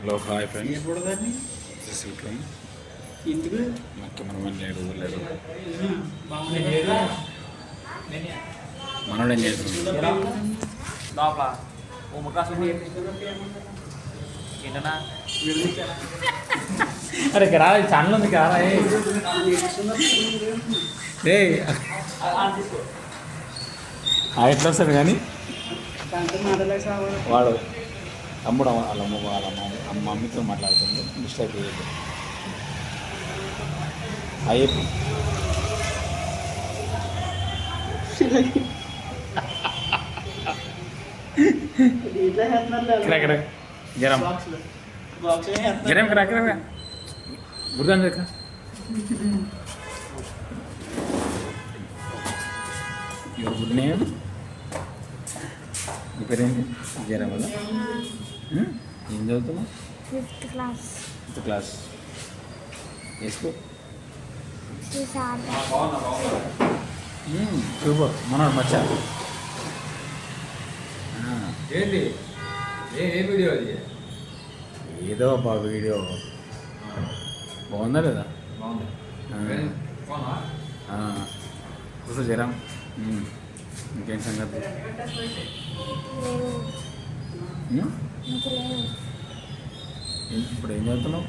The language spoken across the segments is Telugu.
Hello hi friends, this Vikram. నాకు మనమని లేడు మనోడు ఏం చేస్తుంది లోపల ఓ ముఖాసు ఏంటన్నా అరే రా ఛానల్ ఉంది కారా ఎట్లా వస్తాడు కానీ వాడు తమ్ముడు వాళ్ళ మమ్మీతో మాట్లాడుతుంది. డిస్టర్బ్ చేయదు. అయ్యప్ప జరం జరం ఇక్కడ గుర్దాన్ దగ్గర యువర్ గుడ్ నేమ్. నీ పేరేంటి? జరం వల్ల ఏం చదువుతున్నావు? Fifth class. ఏ స్కూల్? సూపర్. మనోడు మచ్చా ఏంటి ఏ వీడియో అది? ఏదో అబ్బా వీడియో బాగుందా లేదా? కూర్చో జరం. ఇంకేం సంగతి? ఇప్పుడు ఏం చదువుతున్నావు?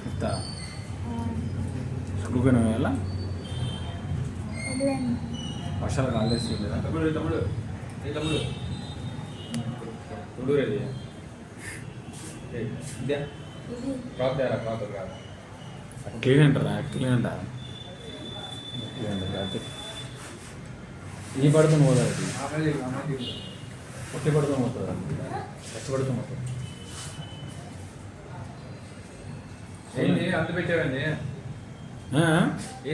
ఫిఫ్తా? స్కూల్కి పోయినా ఎలా? వర్షాలు హాలిడేస్ లేదా? క్లీన్ అంటారా? క్లీన్ అంటారా? ఈ పడుతుంది పోదా? పొట్టి పడుతూ పోతుందా? కష్టపడుతూ పోతుంది. అంత పెట్టావండి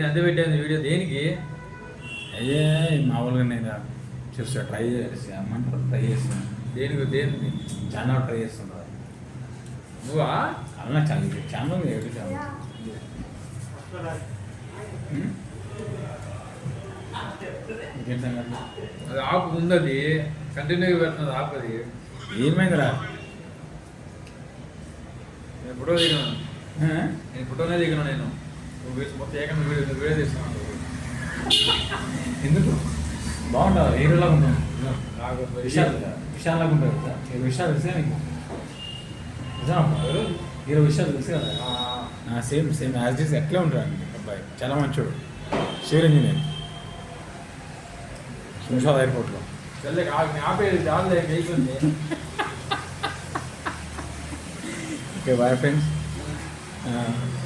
అంత పెట్టాను వీడియో దేనికి? అయ్యే మామూలుగా నేను చూస్తా ట్రై చేస్తాను. ట్రై చేస్తాను. దేనికి ఛానల్ ట్రై చేస్తున్నా. నువ్వా? అలా ఛానల్ ఛానల్ ఏడు ఛానల్ ఇంకేం సంగతి? అది ఆపు ఉంది, అది కంటిన్యూగా పెడుతున్నది ఆపు. అది ఏమైందిరా? నేను ఫోటో దిగాను. నేను ఫోటోనే దిగాను. నేను మొత్తం ఏకంగా వీడియో తీస్తున్నాను. ఎందుకు? బాగుంటుంది. హీరోలాగా ఉన్నాను. నాకు విషయాలాగా ఉంటుంది కదా. ఏ విషయాలు తెలిసే నీకు? హీరో విషయాలు తెలుసు కదా. సేమ్ యాజ్ ఇస్ ఎట్లే ఉంటాడు అబ్బాయి. చాలా మంచోడు. సివిల్ ఇంజనీర్, శంషాబాద్ ఎయిర్పోర్ట్లో. ఆపేది చాలా అయిపోయింది. Okay bye friends.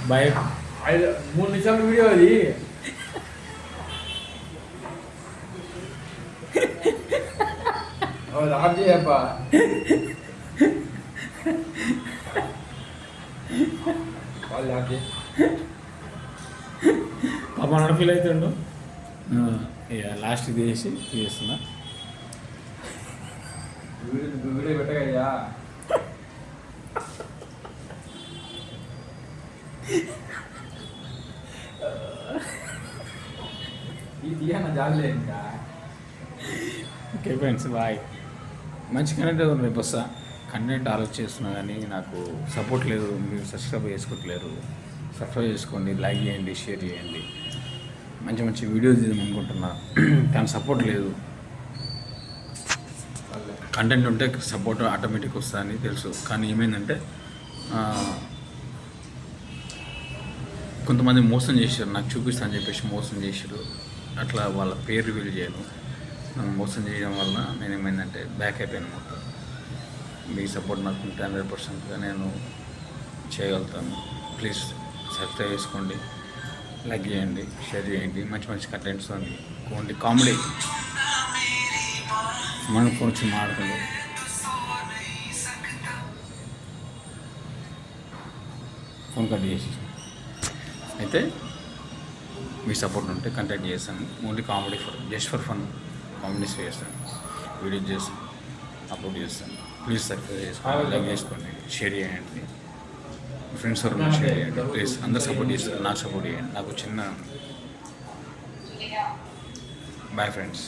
బాయ్. 3 నిమిషాల వీడియో అది. ఆఫ్ చేయప్పా. వాళ్ళు ఆఫ్ చేయి. పాప నాడు ఫీల్ అవుతుండు. లాస్ట్ ఇది చేసి చేస్తున్నా. వీడియో పెట్టగయ్యా. ఈ తీయన్న జాలే ఇంకా. Okay friends bye. మంచి కంటెంట్ రేపు వస్తా. కంటెంట్ ఆలోచిస్తున్నా కానీ నాకు సపోర్ట్ లేదు. మీరు సబ్స్క్రైబ్ చేసుకోవట్లేరు. సబ్స్క్రైబ్ చేసుకోండి, లైక్ చేయండి, షేర్ చేయండి. మంచి మంచి వీడియోస్ తీద్దామనుకుంటున్నా కానీ సపోర్ట్ లేదు. కంటెంట్ ఉంటే సపోర్ట్ ఆటోమేటిక్ వస్తుందని తెలుసు. కానీ ఏమైందంటే కొంతమంది మోసం చేశారు. నాకు చూపిస్తా అని చెప్పేసి మోసం చేశారు. అట్లా వాళ్ళ పేరు రివీల్ చేయను. నన్ను మోసం చేయడం వల్ల నేను ఏమైందంటే బ్యాక్ అయిపోయాను మొత్తం. మీ సపోర్ట్ నాకు 100%గా నేను చేయగలుగుతాను. ప్లీజ్ సబ్స్క్రైబ్ చేసుకోండి, లైక్ చేయండి, షేర్ చేయండి. మంచి మంచి కంటెంట్స్ ఓన్లీ కామెడీ మనం కొంచెం మాట్లాడుతుంది. ఫోన్ కట్ చేసి అయితే మీ సపోర్ట్ ఉంటే కంటెంట్ చేస్తాను. Only comedy just for fun comedies చేస్తాను. వీడియో చేస్తాను, అప్లోడ్ చేస్తాను. ప్లీజ్ సబ్స్క్రైబ్ చేసుకోండి, లైక్ చేసుకోండి, షేర్ చేయండి. ఫ్రెండ్స్ ఎవరు షేర్ చేయండి. ప్లీజ్ అందరు సపోర్ట్ చేస్తారు. నాకు సపోర్ట్ చేయండి. నాకు చిన్న బాయ్ ఫ్రెండ్స్.